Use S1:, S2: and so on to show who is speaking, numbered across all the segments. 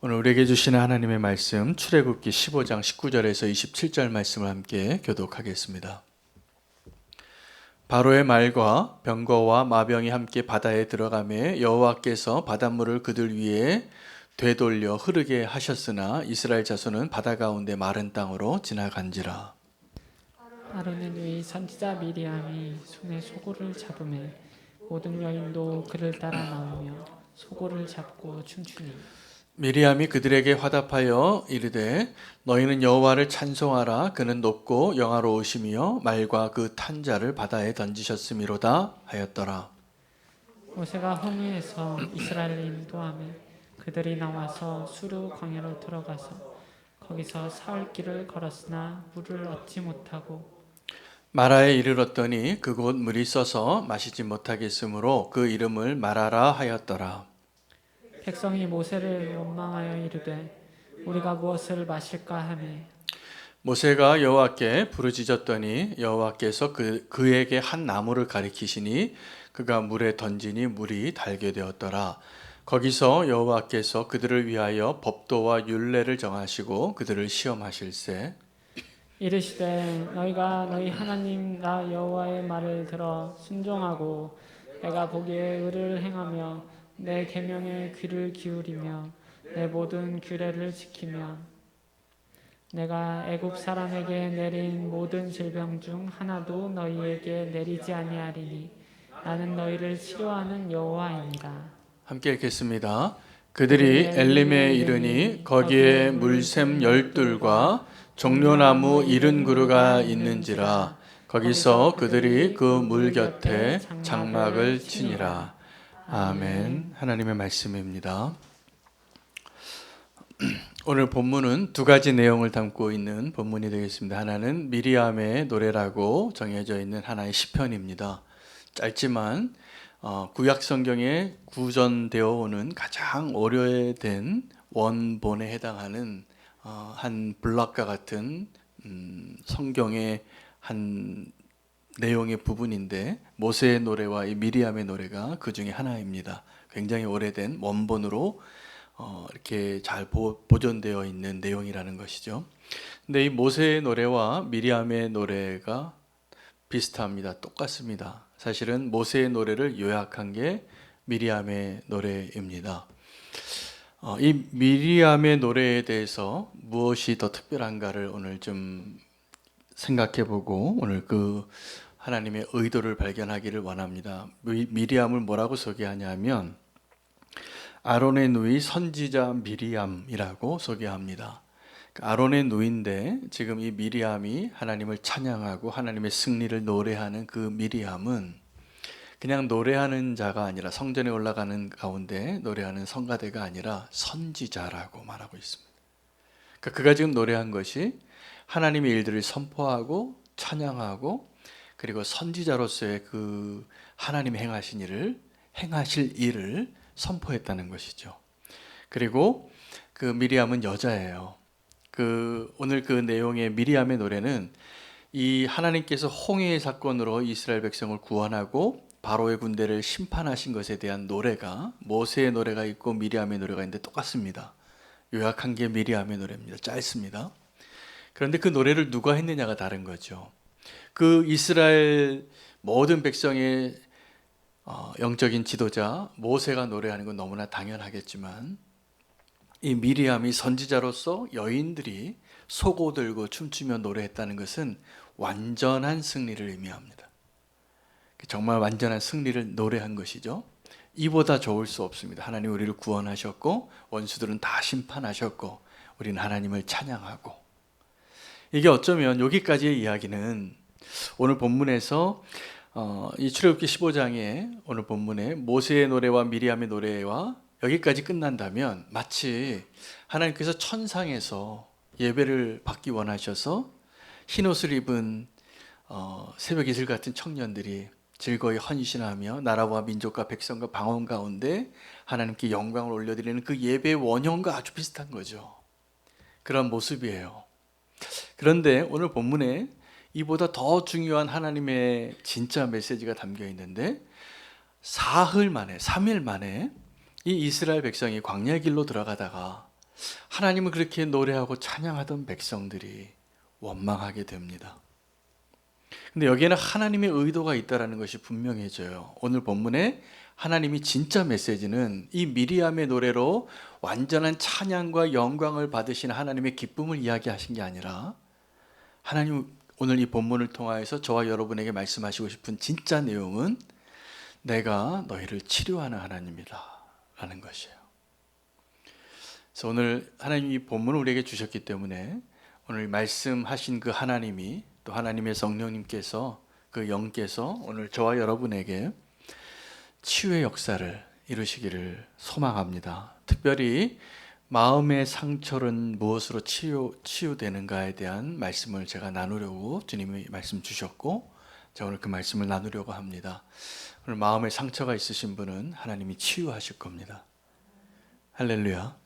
S1: 오늘 우리에게 주시는 하나님의 말씀 출애굽기 15장 19절에서 27절 말씀을 함께 교독하겠습니다. 바로의 말과 병거와 마병이 함께 바다에 들어가매 여호와께서 바닷물을 그들 위에 되돌려 흐르게 하셨으나 이스라엘 자손은 바다 가운데 마른 땅으로 지나간지라.
S2: 아론의 누이 선지자 미리암이 손에 소고를 잡으매 모든 여인도 그를 따라 나오며 소고를 잡고 춤추니
S1: 미리암이 그들에게 화답하여 이르되 너희는 여호와를 찬송하라. 그는 높고 영화로우시며 말과 그 탄 자를 바다에 던지셨음이로다 하였더라.
S2: 모세가 홍해에서 이스라엘을 인도하며 그들이 나와서 수르 광야로 들어가서 거기서 사흘 길을 걸었으나 물을 얻지 못하고
S1: 마라에 이르렀더니 그곳 물이 써서 마시지 못하겠으므로 그 이름을 마라라 하였더라.
S2: 백성이 모세를 원망하여 이르되 우리가 무엇을 마실까 하매
S1: 모세가 여호와께 부르짖었더니 여호와께서 그에게 한 나무를 가리키시니 그가 물에 던지니 물이 달게 되었더라. 거기서 여호와께서 그들을 위하여 법도와 율례를 정하시고 그들을 시험하실세.
S2: 이르시되 너희가 너희 하나님 나 여호와의 말을 들어 순종하고 내가 보기에 의를 행하며 내 계명에 귀를 기울이며 내 모든 규례를 지키며 내가 애굽 사람에게 내린 모든 질병 중 하나도 너희에게 내리지 아니하리니 나는 너희를 치료하는 여호와이니라.
S1: 함께 읽겠습니다. 그들이 엘림에 이르니 거기에 물샘 12과 종려나무 70그루가 있는지라. 거기서 그들이 그 물 곁에 장막을 치니라. 아멘. 하나님의 말씀입니다. 오늘 본문은 두 가지 내용을 담고 있는 본문이 되겠습니다. 하나는 미리암의 노래라고 정해져 있는 하나의 시편입니다. 짧지만 구약 성경에 구전되어 오는 가장 오래된 원본에 해당하는 한 블락과 같은 성경의 한 내용의 부분인데 모세의 노래와 이 미리암의 노래가 그 중에 하나입니다. 굉장히 오래된 원본으로 이렇게 잘 보존되어 있는 내용이라는 것이죠. 근데 이 모세의 노래와 미리암의 노래가 비슷합니다. 똑같습니다. 사실은 모세의 노래를 요약한 게 미리암의 노래입니다. 이 미리암의 노래에 대해서 무엇이 더 특별한가를 오늘 좀 생각해보고 오늘 그 하나님의 의도를 발견하기를 원합니다. 미리암을 뭐라고 소개하냐면 아론의 누이 선지자 미리암이라고 소개합니다. 아론의 누이인데 지금 이 미리암이 하나님을 찬양하고 하나님의 승리를 노래하는 그 미리암은 그냥 노래하는 자가 아니라 성전에 올라가는 가운데 노래하는 성가대가 아니라 선지자라고 말하고 있습니다. 그러니까 그가 지금 노래한 것이 하나님의 일들을 선포하고 찬양하고 그리고 선지자로서의 그 하나님 행하실 일을 선포했다는 것이죠. 그리고 그 미리암은 여자예요. 오늘 그 내용의 미리암의 노래는 이 하나님께서 홍해의 사건으로 이스라엘 백성을 구원하고 바로의 군대를 심판하신 것에 대한 노래가 모세의 노래가 있고 미리암의 노래가 있는데 똑같습니다. 요약한 게 미리암의 노래입니다. 짧습니다. 그런데 그 노래를 누가 했느냐가 다른 거죠. 그 이스라엘 모든 백성의 영적인 지도자 모세가 노래하는 건 너무나 당연하겠지만 이 미리암이 선지자로서 여인들이 소고 들고 춤추며 노래했다는 것은 완전한 승리를 의미합니다. 정말 완전한 승리를 노래한 것이죠. 이보다 좋을 수 없습니다. 하나님 우리를 구원하셨고 원수들은 다 심판하셨고 우리는 하나님을 찬양하고 이게 어쩌면 여기까지의 이야기는 오늘 본문에서 이 출애굽기 15장에 오늘 본문에 모세의 노래와 미리암의 노래와 여기까지 끝난다면 마치 하나님께서 천상에서 예배를 받기 원하셔서 흰옷을 입은 새벽 이슬 같은 청년들이 즐거이 헌신하며 나라와 민족과 백성과 방언 가운데 하나님께 영광을 올려드리는 그 예배의 원형과 아주 비슷한 거죠. 그런 모습이에요. 그런데 오늘 본문에 이보다 더 중요한 하나님의 진짜 메시지가 담겨 있는데 사흘 만에 3일 만에 이 이스라엘 백성이 광야 길로 들어가다가 하나님을 그렇게 노래하고 찬양하던 백성들이 원망하게 됩니다. 근데 여기에는 하나님의 의도가 있다는 것이 분명해져요. 오늘 본문에 하나님이 진짜 메시지는 이 미리암의 노래로 완전한 찬양과 영광을 받으신 하나님의 기쁨을 이야기하신 게 아니라, 하나님 오늘 이 본문을 통하여서 저와 여러분에게 말씀하시고 싶은 진짜 내용은 내가 너희를 치료하는 하나님이다 라는 것이에요. 그래서 오늘 하나님이 이 본문을 우리에게 주셨기 때문에 오늘 말씀하신 그 하나님이, 또 하나님의 성령님께서, 그 영께서 오늘 저와 여러분에게 치유의 역사를 이루시기를 소망합니다. 특별히 마음의 상처는 무엇으로 치유되는가에 대한 말씀을 제가 나누려고 주님이 말씀 주셨고, 제가 오늘 그 말씀을 나누려고 합니다. 오늘 마음에 상처가 있으신 분은 하나님이 치유하실 겁니다. 할렐루야.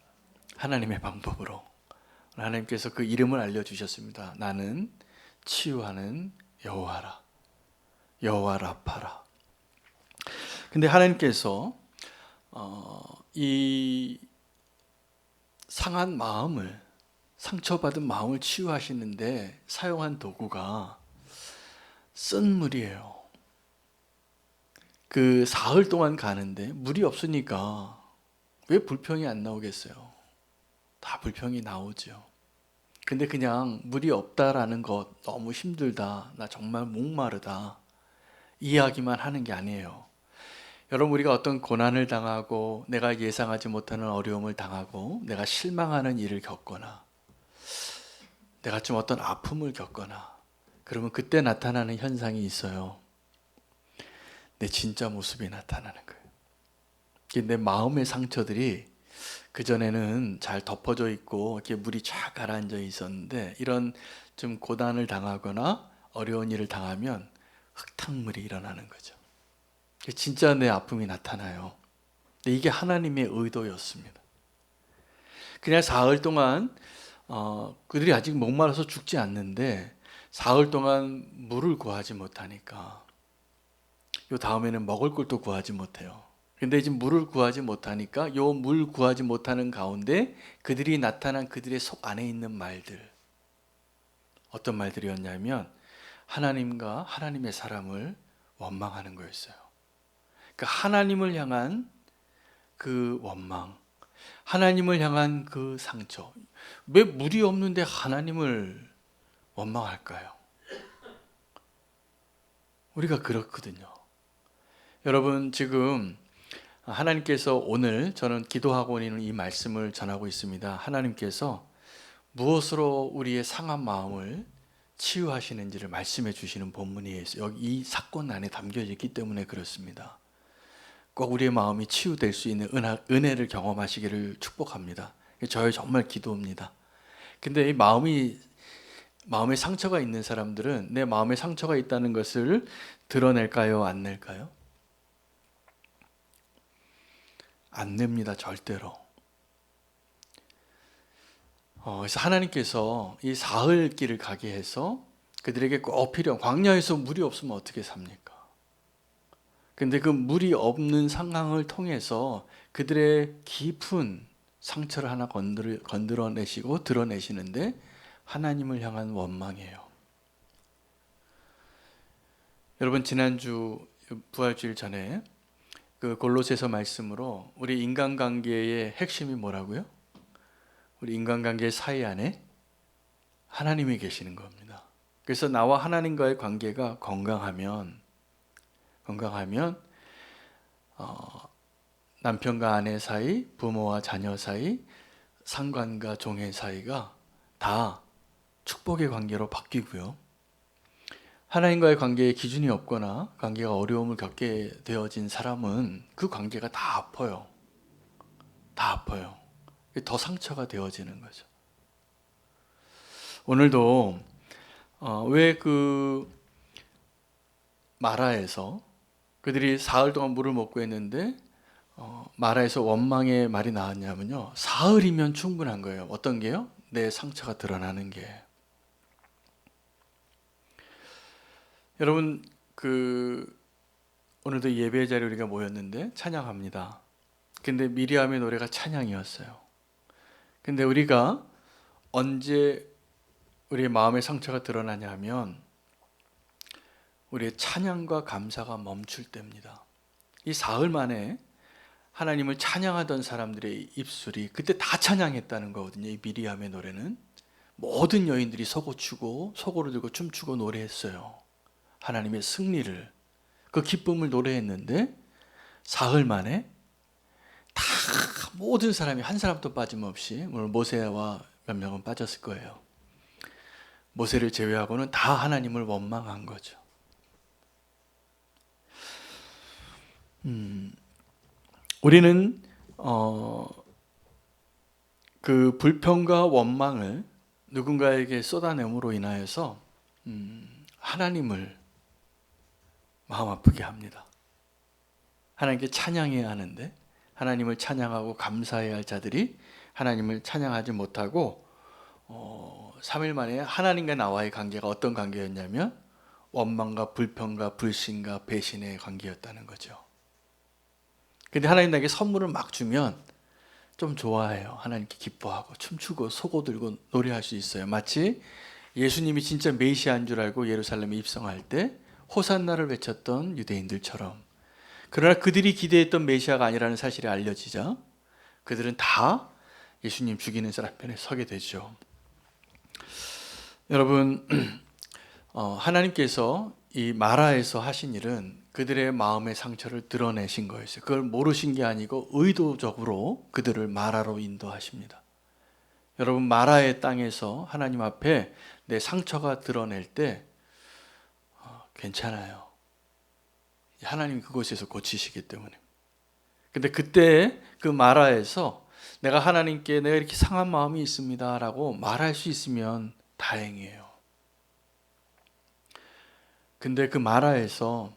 S1: 하나님의 방법으로 하나님께서 그 이름을 알려주셨습니다. 나는 치유하는 여호와라, 여호와 라파라. 근데 하나님께서 이 상한 마음을, 상처받은 마음을 치유하시는데 사용한 도구가 쓴 물이에요. 그 사흘 동안 가는데 물이 없으니까 왜 불평이 안 나오겠어요? 다 불평이 나오죠. 근데 그냥 물이 없다라는 것, 너무 힘들다, 나 정말 목마르다, 이야기만 하는 게 아니에요. 여러분, 우리가 어떤 고난을 당하고 내가 예상하지 못하는 어려움을 당하고 내가 실망하는 일을 겪거나 내가 좀 어떤 아픔을 겪거나 그러면 그때 나타나는 현상이 있어요. 내 진짜 모습이 나타나는 거예요. 내 마음의 상처들이 그전에는 잘 덮어져 있고 이렇게 물이 쫙 가라앉아 있었는데, 이런 좀 고난을 당하거나 어려운 일을 당하면 흙탕물이 일어나는 거죠. 진짜 내 아픔이 나타나요. 근데 이게 하나님의 의도였습니다. 그냥 사흘 동안 그들이 아직 목마라서 죽지 않는데 사흘 동안 물을 구하지 못하니까 요 다음에는 먹을 것도 구하지 못해요. 근데 이제 물을 구하지 못하니까 요 물 구하지 못하는 가운데 그들이 나타난 그들의 속 안에 있는 말들, 어떤 말들이었냐면 하나님과 하나님의 사람을 원망하는 거였어요. 그러니까 하나님을 향한 그 원망, 하나님을 향한 그 상처. 왜 물이 없는데 하나님을 원망할까요? 우리가 그렇거든요. 여러분, 지금 하나님께서 오늘 저는 기도하고 있는 이 말씀을 전하고 있습니다. 하나님께서 무엇으로 우리의 상한 마음을 치유하시는지를 말씀해 주시는 본문이에요. 여기 이 사건 안에 담겨져 있기 때문에 그렇습니다. 꼭 우리의 마음이 치유될 수 있는 은혜를 경험하시기를 축복합니다. 저의 정말 기도입니다. 근데 이 마음에 상처가 있는 사람들은 내 마음에 상처가 있다는 것을 드러낼까요? 안 낼까요? 안 냅니다. 절대로. 그래서 하나님께서 이 사흘 길을 가게 해서 그들에게 꼭 필요한, 광야에서 물이 없으면 어떻게 삽니까? 근데 그 물이 없는 상황을 통해서 그들의 깊은 상처를 하나 건드러내시고 드러내시는데 하나님을 향한 원망이에요. 여러분, 지난주 부활주일 전에 그 골로새서 말씀으로 우리 인간관계의 핵심이 뭐라고요? 우리 인간관계 사이 안에 하나님이 계시는 겁니다. 그래서 나와 하나님과의 관계가 건강하면 남편과 아내 사이, 부모와 자녀 사이, 상관과 종의 사이가 다 축복의 관계로 바뀌고요. 하나님과의 관계에 기준이 없거나 관계가 어려움을 겪게 되어진 사람은 그 관계가 다 아파요. 다 아파요. 더 상처가 되어지는 거죠. 오늘도 왜 그 마라에서 그들이 사흘 동안 물을 먹고 했는데 마라에서 원망의 말이 나왔냐면요, 사흘이면 충분한 거예요. 어떤 게요? 내 상처가 드러나는 게. 여러분, 오늘도 예배 자리에 우리가 모였는데 찬양합니다. 근데 미리암의 노래가 찬양이었어요. 근데 우리가 언제 우리의 마음의 상처가 드러나냐 하면 우리의 찬양과 감사가 멈출 때입니다. 이 사흘 만에 하나님을 찬양하던 사람들의 입술이 그때 다 찬양했다는 거거든요. 이 미리암의 노래는 모든 여인들이 서고 추고 소고를 들고 춤추고 노래했어요. 하나님의 승리를, 그 기쁨을 노래했는데 사흘 만에 다 모든 사람이 한 사람도 빠짐없이, 물론 모세와 몇 명은 빠졌을 거예요. 모세를 제외하고는 다 하나님을 원망한 거죠. 우리는 그 불평과 원망을 누군가에게 쏟아냄으로 인하여서 하나님을 마음 아프게 합니다. 하나님께 찬양해야 하는데 하나님을 찬양하고 감사해야 할 자들이 하나님을 찬양하지 못하고 3일 만에 하나님과 나와의 관계가 어떤 관계였냐면 원망과 불평과 불신과 배신의 관계였다는 거죠. 근데 하나님 나에게 선물을 막 주면 좀 좋아해요. 하나님께 기뻐하고 춤추고 소고 들고 노래할 수 있어요. 마치 예수님이 진짜 메시아인 줄 알고 예루살렘에 입성할 때 호산나를 외쳤던 유대인들처럼. 그러나 그들이 기대했던 메시아가 아니라는 사실이 알려지자 그들은 다 예수님 죽이는 사람 편에 서게 되죠. 여러분, 하나님께서 이 마라에서 하신 일은 그들의 마음의 상처를 드러내신 거였어요. 그걸 모르신 게 아니고 의도적으로 그들을 마라로 인도하십니다. 여러분, 마라의 땅에서 하나님 앞에 내 상처가 드러낼 때 괜찮아요. 하나님이 그곳에서 고치시기 때문에. 근데 그때 그 마라에서 내가 하나님께 내가 이렇게 상한 마음이 있습니다 라고 말할 수 있으면 다행이에요. 근데 그 마라에서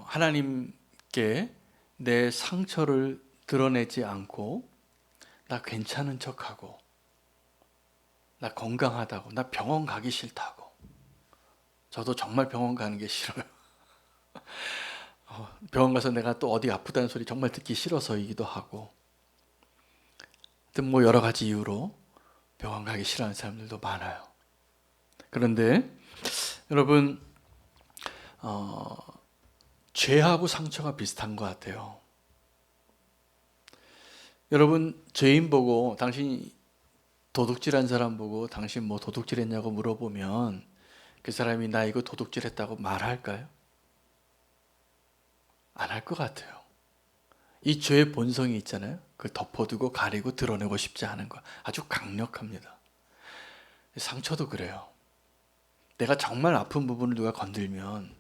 S1: 하나님께 내 상처를 드러내지 않고 나 괜찮은 척하고 나 건강하다고 나 병원 가기 싫다고, 저도 정말 병원 가는 게 싫어요. 병원 가서 내가 또 어디 아프다는 소리 정말 듣기 싫어서이기도 하고, 하여튼 뭐 여러 가지 이유로 병원 가기 싫어하는 사람들도 많아요. 그런데 여러분, 죄하고 상처가 비슷한 것 같아요. 여러분, 죄인 보고, 당신이 도둑질한 사람 보고 당신 뭐 도둑질했냐고 물어보면 그 사람이 나 이거 도둑질했다고 말할까요? 안 할 것 같아요. 이 죄의 본성이 있잖아요. 그걸 덮어두고 가리고 드러내고 싶지 않은 거 아주 강력합니다. 상처도 그래요. 내가 정말 아픈 부분을 누가 건들면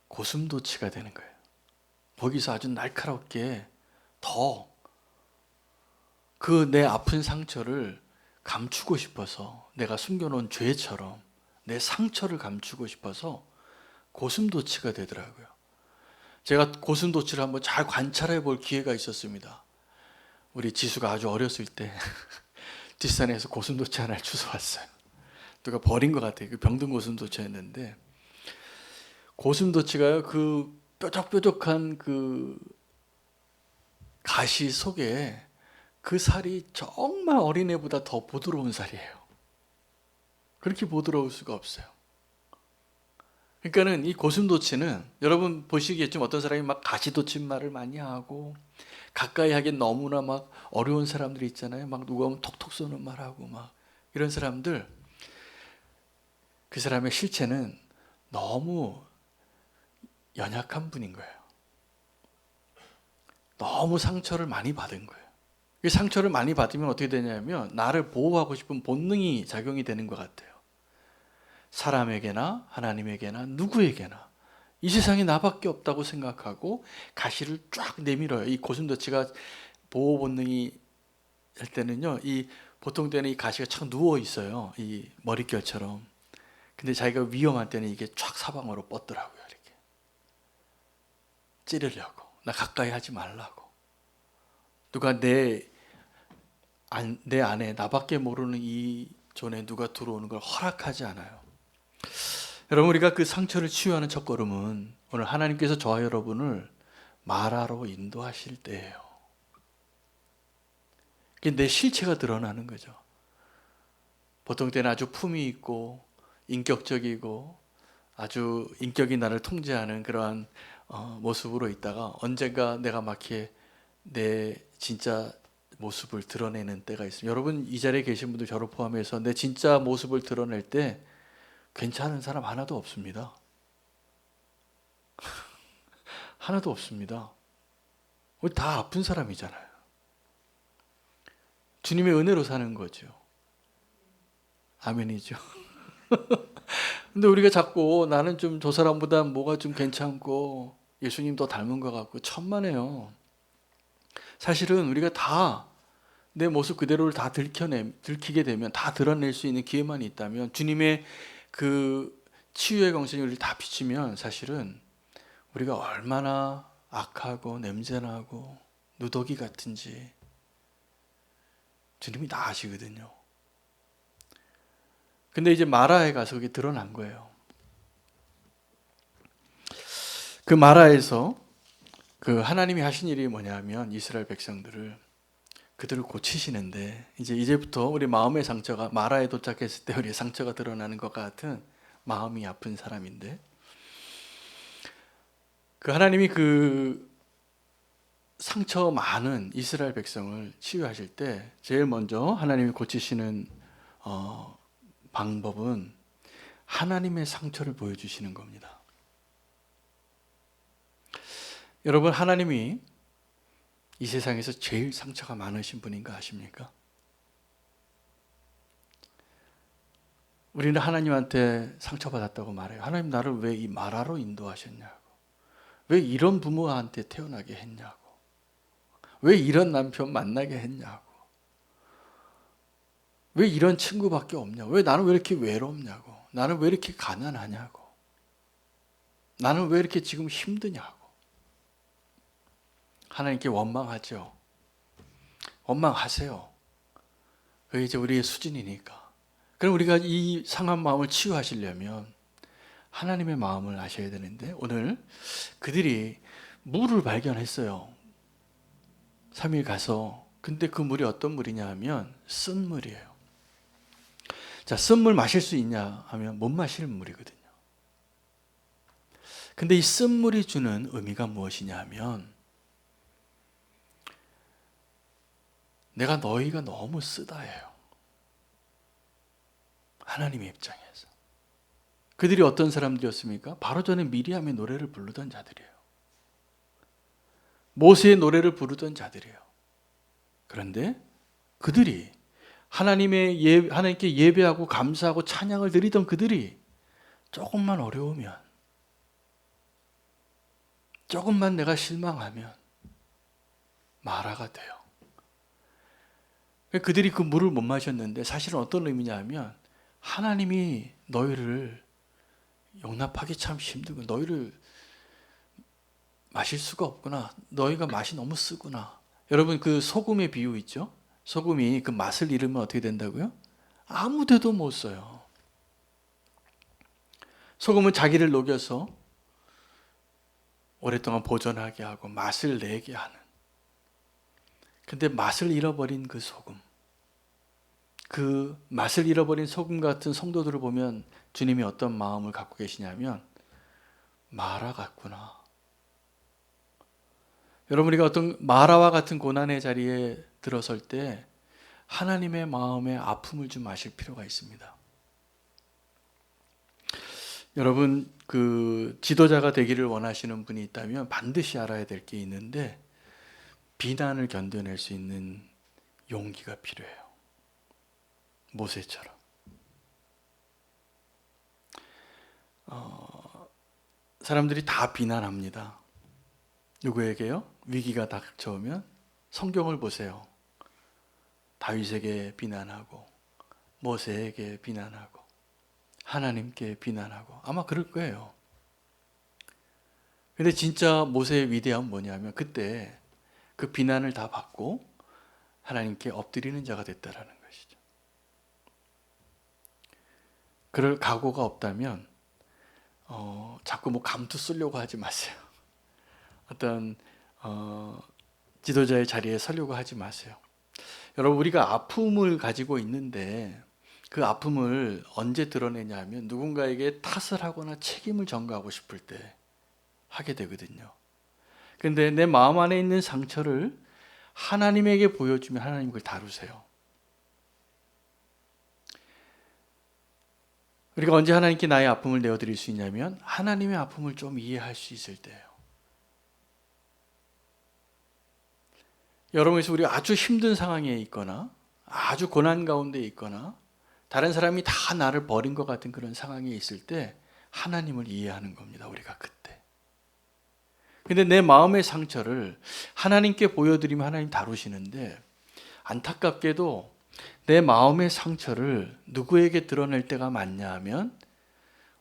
S1: 고슴도치가 되는 거예요. 거기서 아주 날카롭게 더 그 내 아픈 상처를 감추고 싶어서, 내가 숨겨놓은 죄처럼 내 상처를 감추고 싶어서 고슴도치가 되더라고요. 제가 고슴도치를 한번 잘 관찰해 볼 기회가 있었습니다. 우리 지수가 아주 어렸을 때 뒷산에서 고슴도치 하나를 주워왔어요. 누가 버린 것 같아요. 그 병든 고슴도치였는데, 고슴도치가요, 그 뾰족뾰족한 그 가시 속에 그 살이 정말 어린애보다 더 부드러운 살이에요. 그렇게 부드러울 수가 없어요. 그러니까는 이 고슴도치는, 여러분 보시겠지만 어떤 사람이 막 가시돋친 말을 많이 하고 가까이 하기 너무나 막 어려운 사람들이 있잖아요. 막 누가 오면 톡톡 쏘는 말하고 막 이런 사람들, 그 사람의 실체는 너무 연약한 분인 거예요. 너무 상처를 많이 받은 거예요. 이 상처를 많이 받으면 어떻게 되냐면 나를 보호하고 싶은 본능이 작용이 되는 것 같아요. 사람에게나 하나님에게나 누구에게나 이 세상에 나밖에 없다고 생각하고 가시를 쫙 내밀어요. 이 고슴도치가 보호 본능이 할 때는요, 이 보통 때는 이 가시가 착 누워 있어요. 이 머릿결처럼. 근데 자기가 위험할 때는 이게 쫙 사방으로 뻗더라고요. 이렇게 찌르려고, 나 가까이 하지 말라고. 누가 내 안에 나밖에 모르는 이 존에 누가 들어오는 걸 허락하지 않아요. 여러분, 우리가 그 상처를 치유하는 첫걸음은 오늘 하나님께서 저와 여러분을 마라로 인도하실 때예요. 그게 내 실체가 드러나는 거죠. 보통 때는 아주 품위 있고 인격적이고 아주 인격이 나를 통제하는 그러한 모습으로 있다가 언젠가 내가 막히게 내 진짜 모습을 드러내는 때가 있습니다. 여러분 이 자리에 계신 분들 저를 포함해서 내 진짜 모습을 드러낼 때 괜찮은 사람 하나도 없습니다. 하나도 없습니다. 우리 다 아픈 사람이잖아요. 주님의 은혜로 사는 거죠. 아멘이죠. 근데 우리가 자꾸 나는 좀 저 사람보다 뭐가 좀 괜찮고 예수님도 닮은 것 같고 천만에요. 사실은 우리가 다 내 모습 그대로를 다 들키게 되면 다 드러낼 수 있는 기회만 있다면 주님의 그 치유의 광선이 우리를 다 비치면 사실은 우리가 얼마나 악하고 냄새나고 누더기 같은지 주님이 다 아시거든요. 근데 이제 마라에 가서 그게 드러난 거예요. 그 마라에서 그 하나님이 하신 일이 뭐냐면 이스라엘 백성들을 그들을 고치시는데 이제부터 우리 마음의 상처가 마라에 도착했을 때 우리의 상처가 드러나는 것 같은 마음이 아픈 사람인데 그 하나님이 그 상처 많은 이스라엘 백성을 치유하실 때 제일 먼저 하나님이 고치시는 방법은 하나님의 상처를 보여주시는 겁니다. 여러분 하나님이 이 세상에서 제일 상처가 많으신 분인 거 아십니까? 우리는 하나님한테 상처받았다고 말해요. 하나님 나를 왜 이 마라로 인도하셨냐고. 왜 이런 부모한테 태어나게 했냐고. 왜 이런 남편 만나게 했냐고. 왜 이런 친구밖에 없냐고. 나는 왜 이렇게 외롭냐고. 나는 왜 이렇게 가난하냐고. 나는 왜 이렇게 지금 힘드냐고. 하나님께 원망하죠. 원망하세요. 그게 이제 우리의 수준이니까. 그럼 우리가 이 상한 마음을 치유하시려면 하나님의 마음을 아셔야 되는데 오늘 그들이 물을 발견했어요. 3일 가서. 근데 그 물이 어떤 물이냐 하면 쓴 물이에요. 자, 쓴 물 마실 수 있냐 하면 못 마실 물이거든요. 근데 이 쓴 물이 주는 의미가 무엇이냐 하면 내가 너희가 너무 쓰다예요. 하나님의 입장에서. 그들이 어떤 사람들이었습니까? 바로 전에 미리암의 노래를 부르던 자들이에요. 모세의 노래를 부르던 자들이에요. 그런데 그들이 하나님께 예배하고 감사하고 찬양을 드리던 그들이 조금만 어려우면, 조금만 내가 실망하면 마라가 돼요. 그들이 그 물을 못 마셨는데 사실은 어떤 의미냐 하면 하나님이 너희를 용납하기 참 힘들고 너희를 마실 수가 없구나. 너희가 맛이 너무 쓰구나. 여러분 그 소금의 비유 있죠? 소금이 그 맛을 잃으면 어떻게 된다고요? 아무 데도 못 써요. 소금은 자기를 녹여서 오랫동안 보존하게 하고 맛을 내게 하는. 근데 맛을 잃어버린 그 소금. 그 맛을 잃어버린 소금 같은 성도들을 보면 주님이 어떤 마음을 갖고 계시냐면 마라 같구나. 여러분 우리가 어떤 마라와 같은 고난의 자리에 들어설 때 하나님의 마음의 아픔을 좀 아실 필요가 있습니다. 여러분 그 지도자가 되기를 원하시는 분이 있다면 반드시 알아야 될 게 있는데 비난을 견뎌낼 수 있는 용기가 필요해요. 모세처럼. 사람들이 다 비난합니다. 누구에게요? 위기가 닥쳐오면 성경을 보세요. 다윗에게 비난하고 모세에게 비난하고 하나님께 비난하고 아마 그럴 거예요. 근데 진짜 모세의 위대함은 뭐냐면 그때 그 비난을 다 받고 하나님께 엎드리는 자가 됐다라는 것이죠. 그럴 각오가 없다면 자꾸 뭐 감투 쓰려고 하지 마세요. 어떤 지도자의 자리에 서려고 하지 마세요. 여러분, 우리가 아픔을 가지고 있는데 그 아픔을 언제 드러내냐 하면 누군가에게 탓을 하거나 책임을 전가하고 싶을 때 하게 되거든요. 근데 내 마음 안에 있는 상처를 하나님에게 보여주면 하나님 그걸 다루세요. 우리가 언제 하나님께 나의 아픔을 내어드릴 수 있냐면 하나님의 아픔을 좀 이해할 수 있을 때예요. 여러분에서 우리가 아주 힘든 상황에 있거나 아주 고난 가운데 있거나 다른 사람이 다 나를 버린 것 같은 그런 상황에 있을 때 하나님을 이해하는 겁니다. 우리가 그때. 근데 내 마음의 상처를 하나님께 보여드리면 하나님 다루시는데 안타깝게도 내 마음의 상처를 누구에게 드러낼 때가 많냐 하면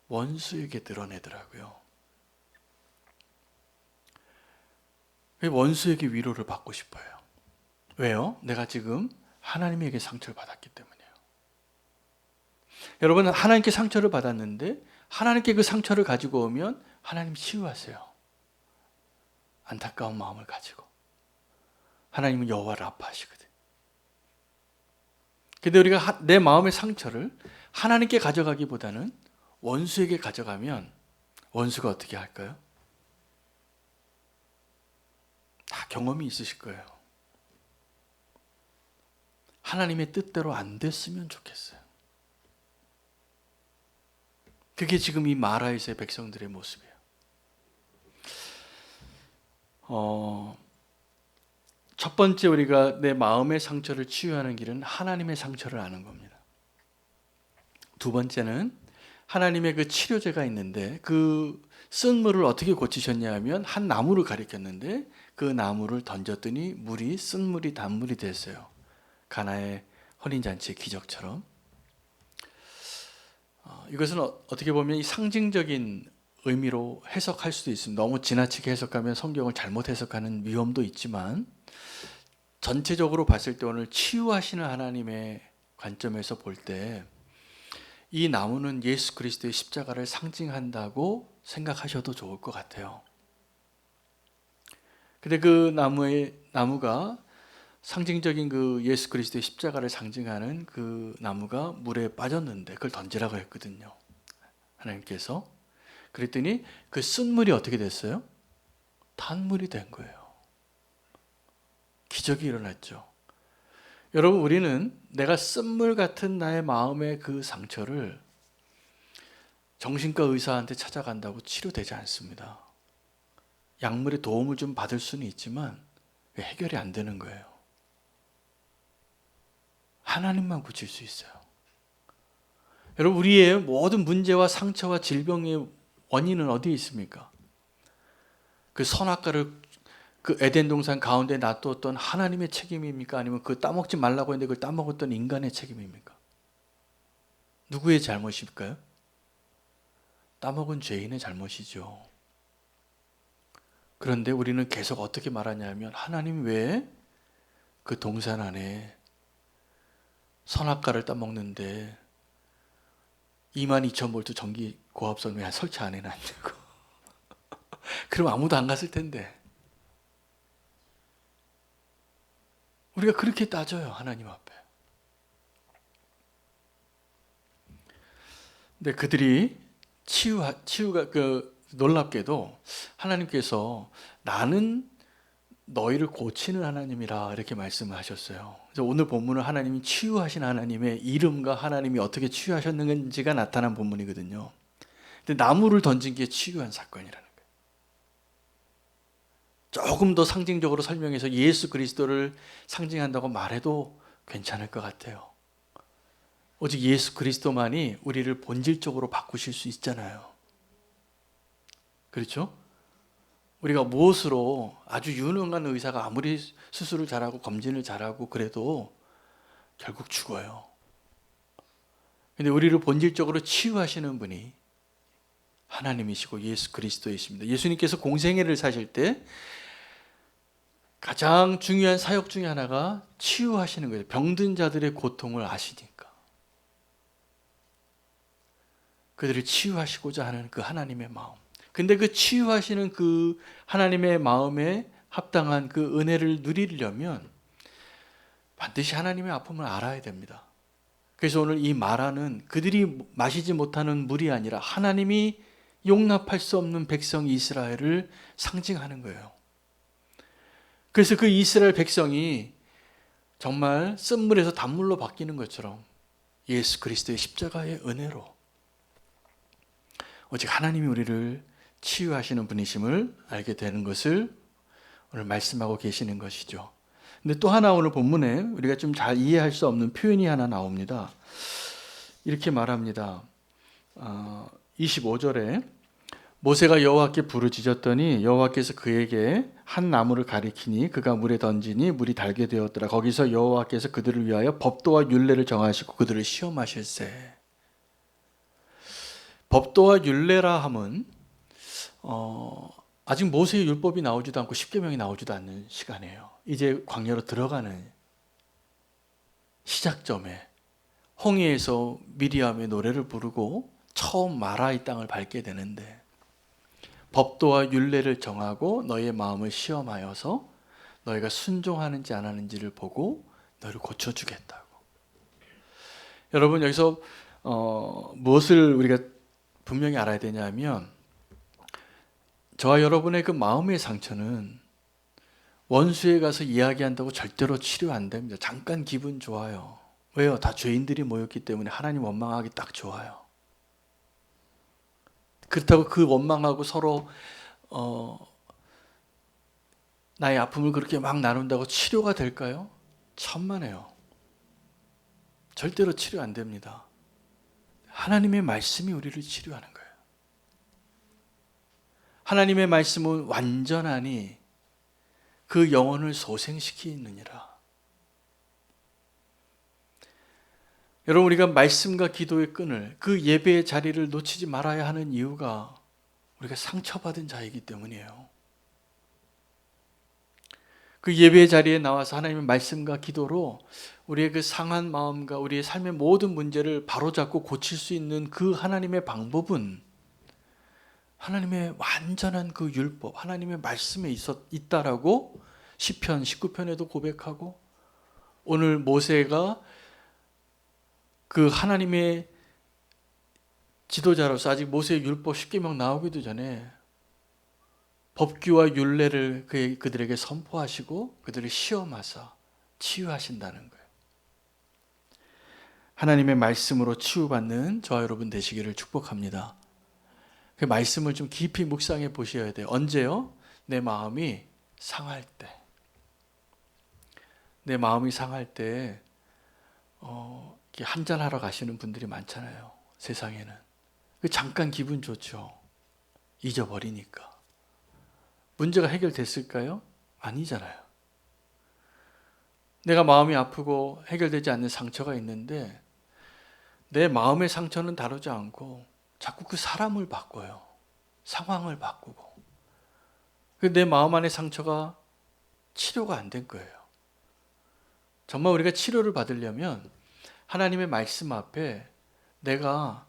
S1: 원수에게 드러내더라고요. 원수에게 위로를 받고 싶어요. 왜요? 내가 지금 하나님에게 상처를 받았기 때문이에요. 여러분, 하나님께 상처를 받았는데 하나님께 그 상처를 가지고 오면 하나님 치유하세요. 안타까운 마음을 가지고. 하나님은 여호와를 아파하시거든요. 근데 우리가 내 마음의 상처를 하나님께 가져가기보다는 원수에게 가져가면 원수가 어떻게 할까요? 다 경험이 있으실 거예요. 하나님의 뜻대로 안 됐으면 좋겠어요. 그게 지금 이 마라에서의 백성들의 모습이에요. 첫 번째 우리가 내 마음의 상처를 치유하는 길은 하나님의 상처를 아는 겁니다. 두 번째는 하나님의 그 치료제가 있는데 그 쓴 물을 어떻게 고치셨냐 하면 한 나무를 가리켰는데 그 나무를 던졌더니 물이 쓴 물이 단물이 됐어요. 가나의 혼인잔치의 기적처럼. 이것은 어떻게 보면 이 상징적인 의미로 해석할 수도 있습니다. 너무 지나치게 해석하면 성경을 잘못 해석하는 위험도 있지만 전체적으로 봤을 때 오늘 치유하시는 하나님의 관점에서 볼 때 이 나무는 예수 그리스도의 십자가를 상징한다고 생각하셔도 좋을 것 같아요. 근데 그 나무가 상징적인 그 예수 그리스도의 십자가를 상징하는 그 나무가 물에 빠졌는데 그걸 던지라고 했거든요. 하나님께서. 그랬더니 그 쓴물이 어떻게 됐어요? 단물이 된 거예요. 기적이 일어났죠. 여러분, 우리는 내가 쓴물 같은 나의 마음의 그 상처를 정신과 의사한테 찾아간다고 치료되지 않습니다. 약물의 도움을 좀 받을 수는 있지만 해결이 안 되는 거예요. 하나님만 고칠 수 있어요. 여러분, 우리의 모든 문제와 상처와 질병의 원인은 어디에 있습니까? 그 선악과를 그 에덴 동산 가운데 놔두었던 하나님의 책임입니까? 아니면 그 따먹지 말라고 했는데 그걸 따먹었던 인간의 책임입니까? 누구의 잘못일까요? 따먹은 죄인의 잘못이죠. 그런데 우리는 계속 어떻게 말하냐면 하나님 왜 그 동산 안에 선악과를 따먹는데 22,000V 전기 고압선 왜 설치 안 해놨냐고. 그럼 아무도 안 갔을 텐데. 우리가 그렇게 따져요, 하나님 앞에. 근데 그들이 치유가 놀랍게도 하나님께서 나는 너희를 고치는 하나님이라 이렇게 말씀을 하셨어요. 그래서 오늘 본문은 하나님이 치유하신 하나님의 이름과 하나님이 어떻게 치유하셨는지가 나타난 본문이거든요. 근데 나무를 던진 게 치유한 사건이라는 거예요. 조금 더 상징적으로 설명해서 예수 그리스도를 상징한다고 말해도 괜찮을 것 같아요. 오직 예수 그리스도만이 우리를 본질적으로 바꾸실 수 있잖아요. 그렇죠? 우리가 무엇으로 아주 유능한 의사가 아무리 수술을 잘하고 검진을 잘하고 그래도 결국 죽어요. 근데 우리를 본질적으로 치유하시는 분이 하나님이시고 예수 그리스도이십니다. 예수님께서 공생애를 사실 때 가장 중요한 사역 중에 하나가 치유하시는 거예요. 병든 자들의 고통을 아시니까. 그들을 치유하시고자 하는 그 하나님의 마음. 근데 그 치유하시는 그 하나님의 마음에 합당한 그 은혜를 누리려면 반드시 하나님의 아픔을 알아야 됩니다. 그래서 오늘 이 마라는 그들이 마시지 못하는 물이 아니라 하나님이 용납할 수 없는 백성 이스라엘을 상징하는 거예요. 그래서 그 이스라엘 백성이 정말 쓴물에서 단물로 바뀌는 것처럼 예수 그리스도의 십자가의 은혜로 오직 하나님이 우리를 치유하시는 분이심을 알게 되는 것을 오늘 말씀하고 계시는 것이죠. 근데 또 하나 오늘 본문에 우리가 좀 잘 이해할 수 없는 표현이 하나 나옵니다. 이렇게 말합니다. 25절에 모세가 여호와께 부르짖었더니 여호와께서 그에게 한 나무를 가리키니 그가 물에 던지니 물이 달게 되었더라. 거기서 여호와께서 그들을 위하여 법도와 율례를 정하시고 그들을 시험하실세. 법도와 율례라 함은 아직 모세의 율법이 나오지도 않고 십계명이 나오지도 않는 시간이에요. 이제 광야로 들어가는 시작점에 홍해에서 미리암의 노래를 부르고 처음 마라의 땅을 밟게 되는데 법도와 율례를 정하고 너희의 마음을 시험하여서 너희가 순종하는지 안 하는지를 보고 너희를 고쳐주겠다고. 여러분 여기서 무엇을 우리가 분명히 알아야 되냐면 저와 여러분의 그 마음의 상처는 원수에 가서 이야기한다고 절대로 치료 안 됩니다. 잠깐 기분 좋아요. 왜요? 다 죄인들이 모였기 때문에 하나님 원망하기 딱 좋아요. 그렇다고 그 원망하고 서로 나의 아픔을 그렇게 막 나눈다고 치료가 될까요? 천만에요. 절대로 치료 안 됩니다. 하나님의 말씀이 우리를 치료하는 거예요. 하나님의 말씀은 완전하니 그 영혼을 소생시키느니라. 여러분 우리가 말씀과 기도의 끈을 그 예배의 자리를 놓치지 말아야 하는 이유가 우리가 상처받은 자이기 때문이에요. 그 예배의 자리에 나와서 하나님의 말씀과 기도로 우리의 그 상한 마음과 우리의 삶의 모든 문제를 바로잡고 고칠 수 있는 그 하나님의 방법은 하나님의 완전한 그 율법, 하나님의 말씀에 있다라고 시편 19편에도 고백하고 오늘 모세가 그 하나님의 지도자로서 아직 모세의 율법 10계명 나오기도 전에 법규와 율례를 그들에게 선포하시고 그들을 시험하사 치유하신다는 거예요. 하나님의 말씀으로 치유받는 저와 여러분 되시기를 축복합니다. 그 말씀을 좀 깊이 묵상해 보셔야 돼요. 언제요? 내 마음이 상할 때. 내 마음이 상할 때 한잔하러 가시는 분들이 많잖아요. 세상에는. 잠깐 기분 좋죠. 잊어버리니까. 문제가 해결됐을까요? 아니잖아요. 내가 마음이 아프고 해결되지 않는 상처가 있는데 내 마음의 상처는 다루지 않고 자꾸 그 사람을 바꿔요. 상황을 바꾸고. 내 마음 안의 상처가 치료가 안 된 거예요. 정말 우리가 치료를 받으려면 하나님의 말씀 앞에 내가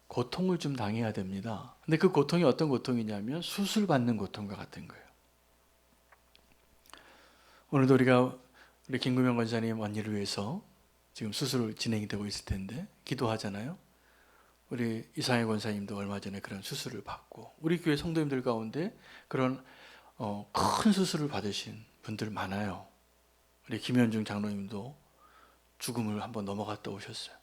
S1: 고통을 좀 당해야 됩니다. 근데 그 고통이 어떤 고통이냐면 수술받는 고통과 같은 거예요. 오늘도 우리 김구명 권사님 언니를 위해서 지금 수술 진행이 되고 있을 텐데 기도하잖아요. 우리 이상해 권사님도 얼마 전에 그런 수술을 받고 우리 교회 성도님들 가운데 그런 큰 수술을 받으신 분들 많아요. 우리 김현중 장로님도 죽음을 한번 넘어갔다 오셨어요.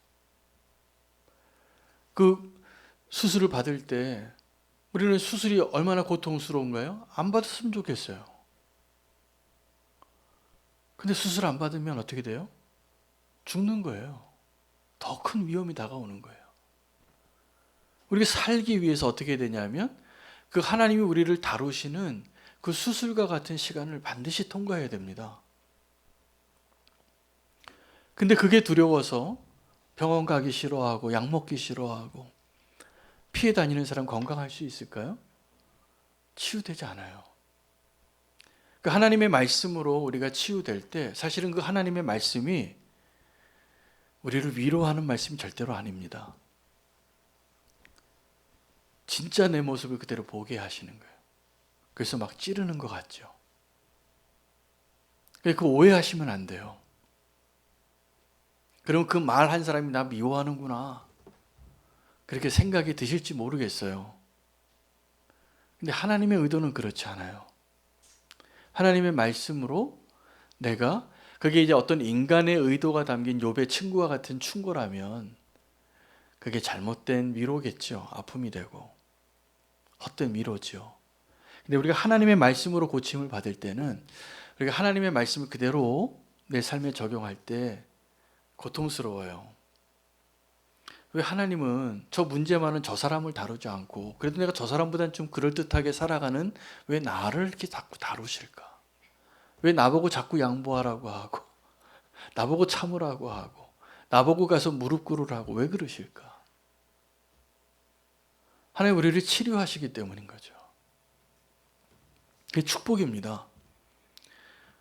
S1: 그 수술을 받을 때 우리는 수술이 얼마나 고통스러운가요? 안 받았으면 좋겠어요. 근데 수술 안 받으면 어떻게 돼요? 죽는 거예요. 더 큰 위험이 다가오는 거예요. 우리가 살기 위해서 어떻게 되냐면 그 하나님이 우리를 다루시는 그 수술과 같은 시간을 반드시 통과해야 됩니다. 근데 그게 두려워서 병원 가기 싫어하고 약 먹기 싫어하고 피해 다니는 사람 건강할 수 있을까요? 치유되지 않아요. 그 하나님의 말씀으로 우리가 치유될 때 사실은 그 하나님의 말씀이 우리를 위로하는 말씀이 절대로 아닙니다. 진짜 내 모습을 그대로 보게 하시는 거예요. 그래서 막 찌르는 것 같죠. 그 오해하시면 안 돼요. 그럼 그 말 한 사람이 나 미워하는구나, 그렇게 생각이 드실지 모르겠어요. 근데 하나님의 의도는 그렇지 않아요. 하나님의 말씀으로 내가, 그게 이제 어떤 인간의 의도가 담긴 욥의 친구와 같은 충고라면 그게 잘못된 위로겠죠. 아픔이 되고 헛된 위로죠. 근데 우리가 하나님의 말씀으로 고침을 받을 때는, 우리가 하나님의 말씀을 그대로 내 삶에 적용할 때 고통스러워요. 왜 하나님은 저 문제만은 저 사람을 다루지 않고, 그래도 내가 저 사람보다는 좀 그럴듯하게 살아가는 왜 나를 이렇게 자꾸 다루실까? 왜 나보고 자꾸 양보하라고 하고, 나보고 참으라고 하고, 나보고 가서 무릎 꿇으라고 왜 그러실까? 하나님 우리를 치료하시기 때문인 거죠. 그게 축복입니다.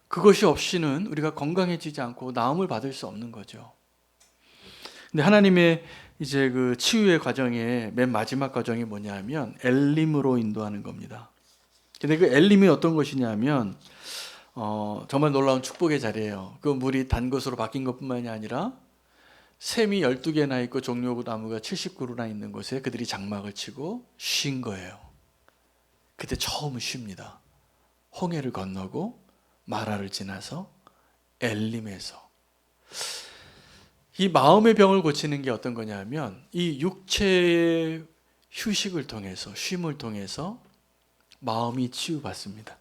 S1: 그것이 없이는 우리가 건강해지지 않고 나음을 받을 수 없는 거죠. 근데 하나님의 이제 그 치유의 과정의 맨 마지막 과정이 뭐냐면 엘림으로 인도하는 겁니다. 근데 그 엘림이 어떤 것이냐면 정말 놀라운 축복의 자리예요. 그 물이 단 것으로 바뀐 것뿐만이 아니라 샘이 12개나 있고 종려나무가 70그루나 있는 곳에 그들이 장막을 치고 쉰 거예요. 그때 처음 쉽니다. 홍해를 건너고 마라를 지나서 엘림에서. 이 마음의 병을 고치는 게 어떤 거냐면 이 육체의 휴식을 통해서, 쉼을 통해서 마음이 치유받습니다.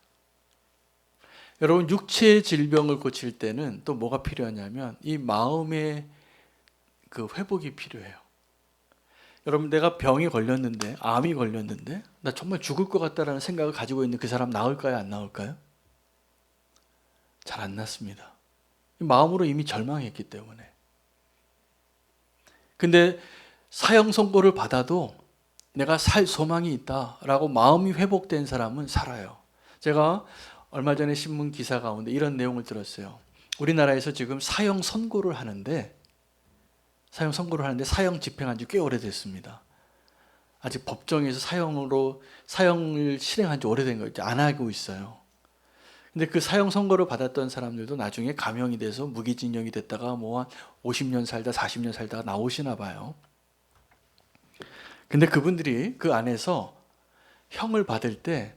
S1: 여러분, 육체의 질병을 고칠 때는 또 뭐가 필요하냐면 이 마음의 그 회복이 필요해요. 여러분, 내가 병이 걸렸는데, 암이 걸렸는데 나 정말 죽을 것 같다라는 생각을 가지고 있는 그 사람 나을까요, 안 나을까요? 잘 안 낫습니다. 마음으로 이미 절망했기 때문에. 근데 사형 선고를 받아도 내가 살 소망이 있다라고 마음이 회복된 사람은 살아요. 제가 얼마 전에 신문 기사 가운데 이런 내용을 들었어요. 우리나라에서 지금 사형 선고를 하는데 사형 집행한 지 꽤 오래됐습니다. 아직 법정에서 사형을 실행한 지 오래된 거 안 하고 있어요. 근데 그 사형 선고를 받았던 사람들도 나중에 감형이 돼서 무기징역이 됐다가 뭐 한 50년 살다 40년 살다가 나오시나 봐요. 근데 그분들이 그 안에서 형을 받을 때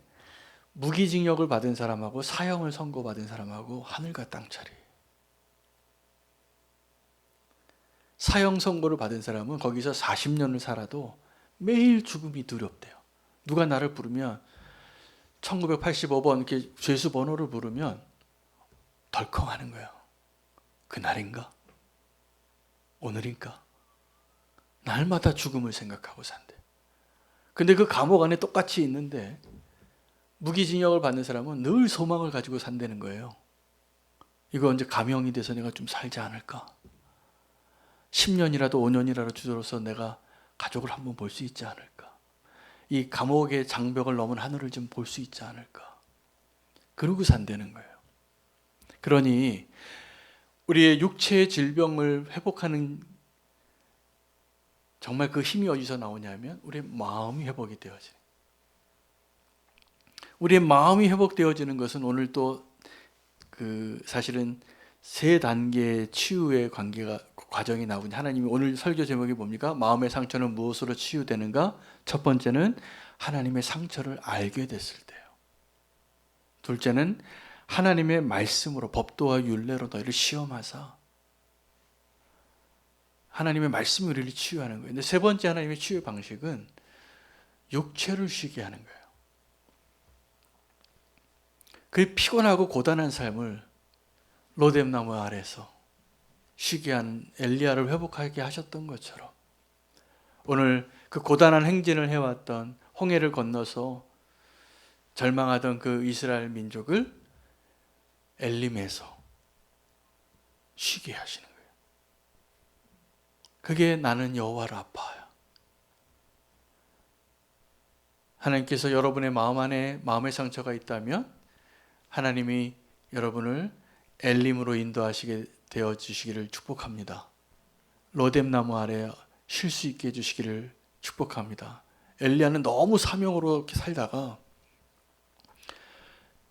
S1: 무기징역을 받은 사람하고 사형을 선고받은 사람하고 하늘과 땅 차이. 사형 선고를 받은 사람은 거기서 40년을 살아도 매일 죽음이 두렵대요. 누가 나를 부르면 1985번 이렇게 죄수 번호를 부르면 덜컹하는 거예요. 그날인가? 오늘인가? 날마다 죽음을 생각하고 산대. 근데 그 감옥 안에 똑같이 있는데 무기징역을 받는 사람은 늘 소망을 가지고 산다는 거예요. 이거 언제 감형이 돼서 내가 좀 살지 않을까? 10년이라도 5년이라도 주저로서 내가 가족을 한번 볼 수 있지 않을까? 이 감옥의 장벽을 넘은 하늘을 좀 볼 수 있지 않을까? 그러고 산다는 거예요. 그러니 우리의 육체의 질병을 회복하는 정말 그 힘이 어디서 나오냐면 우리의 마음이 회복이 되어지는. 우리의 마음이 회복되어지는 것은 오늘 또 그 사실은 세 단계의 치유의 과정이 나오니, 하나님이 오늘 설교 제목이 뭡니까? 마음의 상처는 무엇으로 치유되는가? 첫 번째는 하나님의 상처를 알게 됐을 때요. 둘째는 하나님의 말씀으로, 법도와 율례로 너희를 시험하사. 하나님의 말씀이 우리를 치유하는 거예요. 근데 세 번째 하나님의 치유 방식은 육체를 쉬게 하는 거예요. 그 피곤하고 고단한 삶을 로뎀나무 아래서 쉬게 한 엘리야를 회복하게 하셨던 것처럼 오늘 그 고단한 행진을 해왔던 홍해를 건너서 절망하던 그 이스라엘 민족을 엘림에서 쉬게 하시는 거예요. 그게 나는 여호와를 아파요. 하나님께서 여러분의 마음 안에 마음의 상처가 있다면 하나님이 여러분을 엘림으로 인도하시게 되어 주시기를 축복합니다. 로뎀나무 아래 쉴 수 있게 해주시기를 축복합니다. 엘리야는 너무 사명으로 이렇게 살다가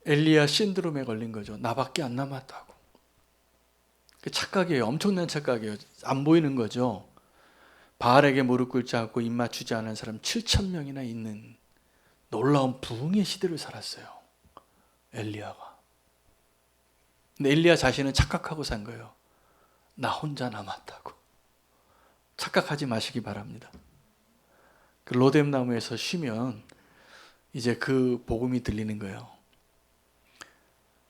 S1: 엘리야 신드롬에 걸린 거죠. 나밖에 안 남았다고. 그 착각이에요. 엄청난 착각이에요. 안 보이는 거죠. 바알에게 무릎 꿇지 않고 입 맞추지 않은 사람 7천 명이나 있는 놀라운 부흥의 시대를 살았어요. 엘리야가. 근데 엘리야 자신은 착각하고 산 거예요. 나 혼자 남았다고. 착각하지 마시기 바랍니다. 그 로뎀 나무에서 쉬면 이제 그 복음이 들리는 거예요.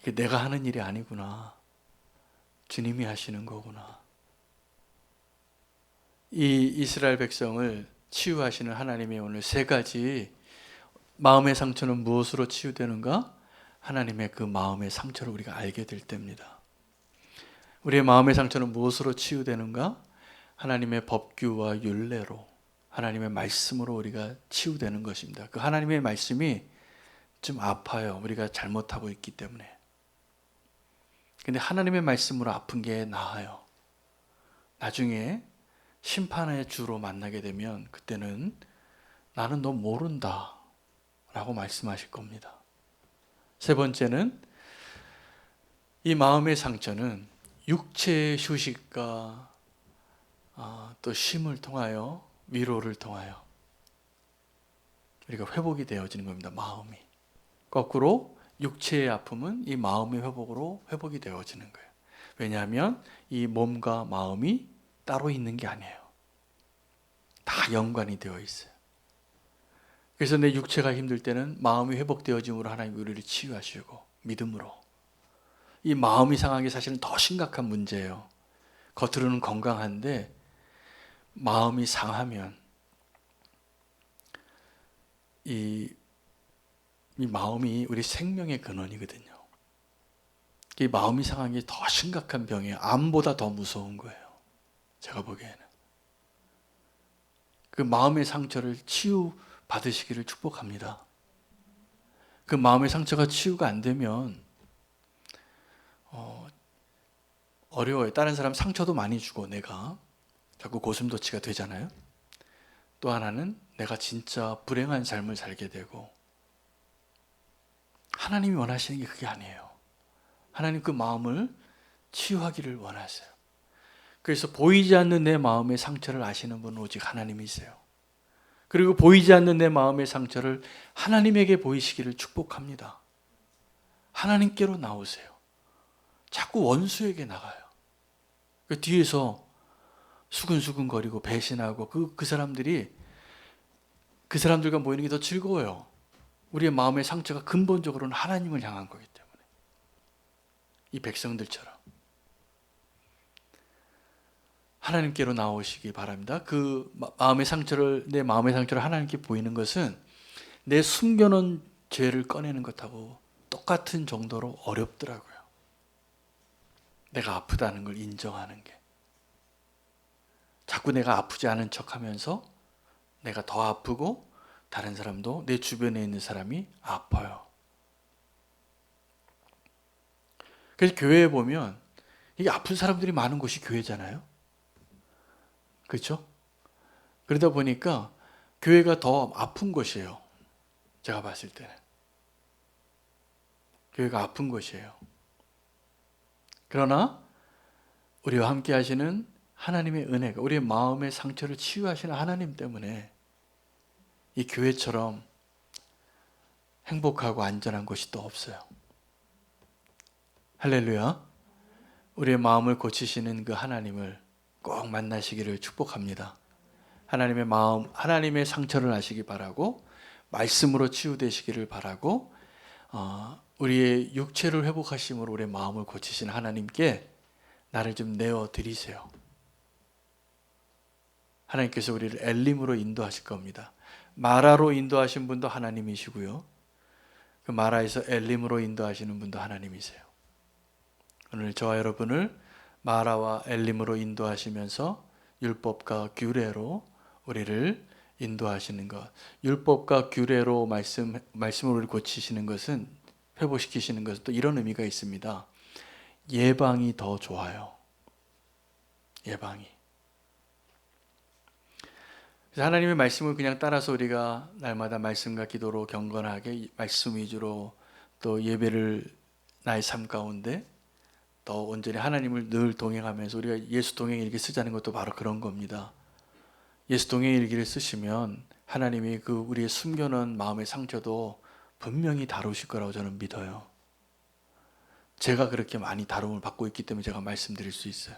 S1: 이게 내가 하는 일이 아니구나. 주님이 하시는 거구나. 이 이스라엘 백성을 치유하시는 하나님의 오늘 세 가지 마음의 상처는 무엇으로 치유되는가? 하나님의 그 마음의 상처를 우리가 알게 될 때입니다. 우리의 마음의 상처는 무엇으로 치유되는가? 하나님의 법규와 율례로, 하나님의 말씀으로 우리가 치유되는 것입니다. 그 하나님의 말씀이 좀 아파요. 우리가 잘못하고 있기 때문에. 근데 하나님의 말씀으로 아픈 게 나아요. 나중에 심판의 주로 만나게 되면 그때는 나는 너 모른다 라고 말씀하실 겁니다. 세 번째는 이 마음의 상처는 육체의 휴식과 또 쉼을 통하여 위로를 통하여 우리가 회복이 되어지는 겁니다. 마음이. 거꾸로 육체의 아픔은 이 마음의 회복으로 회복이 되어지는 거예요. 왜냐하면 이 몸과 마음이 따로 있는 게 아니에요. 다 연관이 되어 있어요. 그래서 내 육체가 힘들 때는 마음이 회복되어짐으로 하나님 우리를 치유하시고 믿음으로. 이 마음이 상한 게 사실은 더 심각한 문제예요. 겉으로는 건강한데 마음이 상하면 이 마음이 우리 생명의 근원이거든요. 이 마음이 상한 게 더 심각한 병이에요. 암보다 더 무서운 거예요. 제가 보기에는. 그 마음의 상처를 치유받으시기를 축복합니다. 그 마음의 상처가 치유가 안 되면 어려워요. 다른 사람 상처도 많이 주고 내가 자꾸 고슴도치가 되잖아요. 또 하나는 내가 진짜 불행한 삶을 살게 되고 하나님이 원하시는 게 그게 아니에요. 하나님 그 마음을 치유하기를 원하세요. 그래서 보이지 않는 내 마음의 상처를 아시는 분은 오직 하나님이세요. 그리고 보이지 않는 내 마음의 상처를 하나님에게 보이시기를 축복합니다. 하나님께로 나오세요. 자꾸 원수에게 나가요. 그 뒤에서 수근수근거리고 배신하고 그 사람들이 그 사람들과 모이는 게 더 즐거워요. 우리의 마음의 상처가 근본적으로는 하나님을 향한 거기 때문에. 이 백성들처럼. 하나님께로 나오시기 바랍니다. 그 마음의 상처를, 내 마음의 상처를 하나님께 보이는 것은 내 숨겨놓은 죄를 꺼내는 것하고 똑같은 정도로 어렵더라고요. 내가 아프다는 걸 인정하는 게. 자꾸 내가 아프지 않은 척 하면서 내가 더 아프고 다른 사람도 내 주변에 있는 사람이 아파요. 그래서 교회에 보면 이게 아픈 사람들이 많은 곳이 교회잖아요. 그렇죠? 그러다 보니까 교회가 더 아픈 곳이에요. 제가 봤을 때는. 교회가 아픈 곳이에요. 그러나 우리와 함께 하시는 하나님의 은혜가 우리의 마음의 상처를 치유하시는 하나님 때문에 이 교회처럼 행복하고 안전한 곳이 또 없어요. 할렐루야. 우리의 마음을 고치시는 그 하나님을 꼭 만나시기를 축복합니다. 하나님의 마음, 하나님의 상처를 아시기 바라고 말씀으로 치유되시기를 바라고 우리의 육체를 회복하심으로 우리의 마음을 고치신 하나님께 나를 좀 내어드리세요. 하나님께서 우리를 엘림으로 인도하실 겁니다. 마라로 인도하신 분도 하나님이시고요. 그 마라에서 엘림으로 인도하시는 분도 하나님이세요. 오늘 저와 여러분을 마라와 엘림으로 인도하시면서 율법과 규례로 우리를 인도하시는 것. 율법과 규례로 말씀으로 우리를 고치시는 것은, 회복시키시는 것은 또 이런 의미가 있습니다. 예방이 더 좋아요. 예방이. 그래서 하나님의 말씀을 그냥 따라서 우리가 날마다 말씀과 기도로 경건하게 말씀 위주로 또 예배를 나의 삶 가운데 더 온전히 하나님을 늘 동행하면서 우리가 예수 동행 일기 쓰자는 것도 바로 그런 겁니다. 예수 동행 일기를 쓰시면 하나님이 그 우리의 숨겨놓은 마음의 상처도 분명히 다루실 거라고 저는 믿어요. 제가 그렇게 많이 다rum을 받고 있기 때문에 제가 말씀드릴 수 있어요.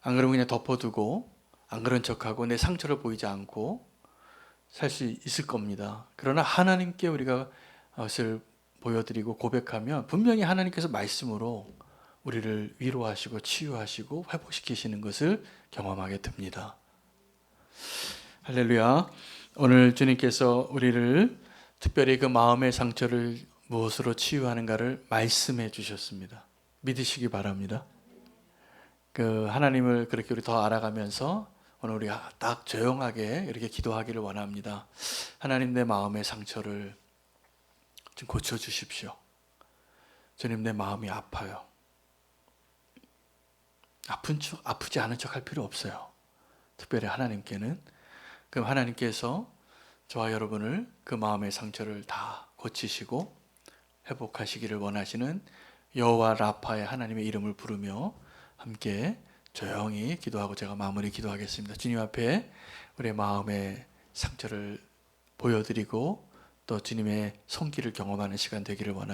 S1: 안 그러면 그냥 덮어두고 안 그런 척하고 내 상처를 보이지 않고 살 수 있을 겁니다. 그러나 하나님께 우리가 것을 보여드리고 고백하면 분명히 하나님께서 말씀으로 우리를 위로하시고 치유하시고 회복시키시는 것을 경험하게 됩니다. 할렐루야. 오늘 주님께서 우리를 특별히 그 마음의 상처를 무엇으로 치유하는가를 말씀해 주셨습니다. 믿으시기 바랍니다. 그 하나님을 그렇게 우리 더 알아가면서 오늘 우리가 딱 조용하게 이렇게 기도하기를 원합니다. 하나님, 내 마음의 상처를 좀 고쳐 주십시오. 주님, 내 마음이 아파요. 아프지 않은 척 할 필요 없어요. 특별히 하나님께는. 그럼 하나님께서 저와 여러분을 그 마음의 상처를 다 고치시고 회복하시기를 원하시는 여호와 라파의 하나님의 이름을 부르며 함께 조용히 기도하고 제가 마무리 기도하겠습니다. 주님 앞에 우리의 마음의 상처를 보여드리고 또 주님의 손길을 경험하는 시간 되기를 원합니다.